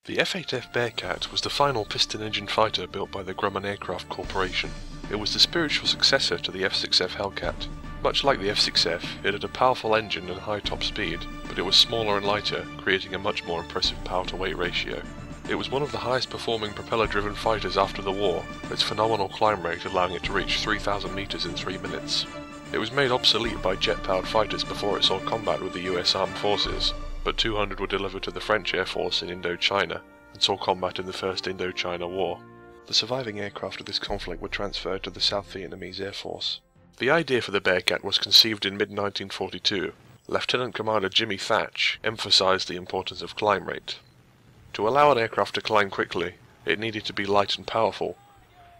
The F8F Bearcat was the final piston-engined fighter built by the Grumman Aircraft Corporation. It was the spiritual successor to the F6F Hellcat. Much like the F6F, it had a powerful engine and high top speed, but it was smaller and lighter, creating a much more impressive power-to-weight ratio. It was one of the highest performing propeller-driven fighters after the war, its phenomenal climb rate allowing it to reach 3,000 meters in 3 minutes. It was made obsolete by jet-powered fighters before it saw combat with the US Armed Forces, but 200 were delivered to the French Air Force in Indochina and saw combat in the First Indochina War. The surviving aircraft of this conflict were transferred to the South Vietnamese Air Force. The idea for the Bearcat was conceived in mid-1942. Lieutenant Commander Jimmy Thatch emphasized the importance of climb rate. To allow an aircraft to climb quickly, it needed to be light and powerful.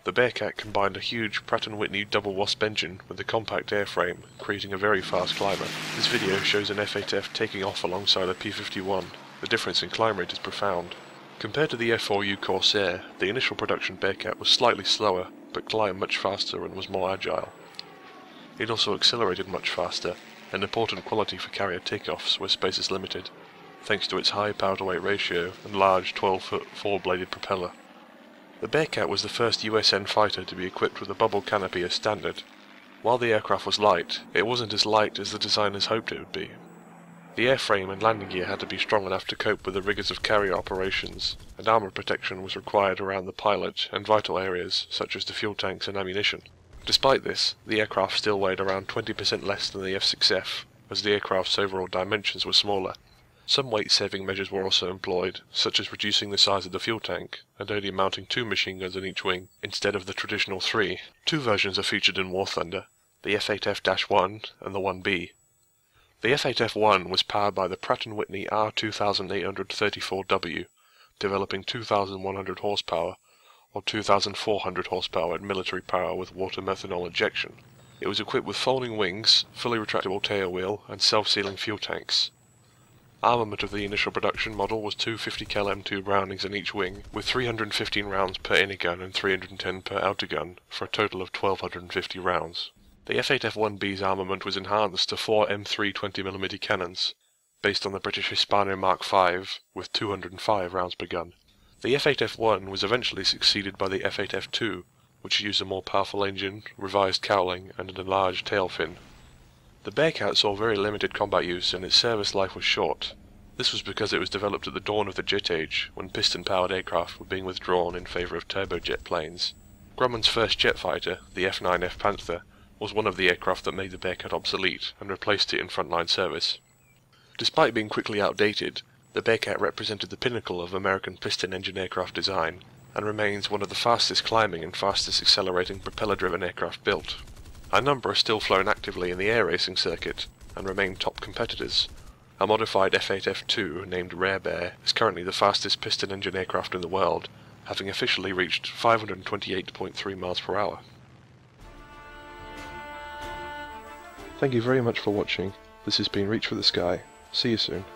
The Bearcat combined a huge Pratt & Whitney double wasp engine with a compact airframe, creating a very fast climber. This video shows an F8F taking off alongside a P-51. The difference in climb rate is profound. Compared to the F4U Corsair, the initial production Bearcat was slightly slower, but climbed much faster and was more agile. It also accelerated much faster, an important quality for carrier takeoffs where space is limited, thanks to its high power-to-weight ratio and large 12-foot four-bladed propeller. The Bearcat was the first USN fighter to be equipped with a bubble canopy as standard. While the aircraft was light, it wasn't as light as the designers hoped it would be. The airframe and landing gear had to be strong enough to cope with the rigors of carrier operations, and armor protection was required around the pilot and vital areas such as the fuel tanks and ammunition. Despite this, the aircraft still weighed around 20% less than the F6F, as the aircraft's overall dimensions were smaller. Some weight-saving measures were also employed, such as reducing the size of the fuel tank and only mounting 2 machine guns on each wing instead of the traditional 3. 2 versions are featured in War Thunder, the F8F-1 and the 1B. The F8F-1 was powered by the Pratt & Whitney R2834W, developing 2,100 horsepower, or 2,400 horsepower at military power with water methanol injection. It was equipped with folding wings, fully retractable tail wheel, and self-sealing fuel tanks. Armament of the initial production model was 2 50 cal M2 Brownings in each wing, with 315 rounds per inner gun and 310 per outer gun, for a total of 1,250 rounds. The F8F-1B's armament was enhanced to 4 M3 20mm cannons, based on the British Hispano Mark V, with 205 rounds per gun. The F8F-1 was eventually succeeded by the F8F-2, which used a more powerful engine, revised cowling, and an enlarged tail fin. The Bearcat saw very limited combat use and its service life was short. This was because it was developed at the dawn of the jet age, when piston-powered aircraft were being withdrawn in favour of turbojet planes. Grumman's first jet fighter, the F9F Panther, was one of the aircraft that made the Bearcat obsolete and replaced it in frontline service. Despite being quickly outdated, the Bearcat represented the pinnacle of American piston-engine aircraft design, and remains one of the fastest climbing and fastest accelerating propeller-driven aircraft built. A number are still flown actively in the air racing circuit, and remain top competitors. A modified F8F-2 named Rare Bear is currently the fastest piston-engine aircraft in the world, having officially reached 528.3 miles per hour. Thank you very much for watching. This has been Reach for the Sky. See you soon.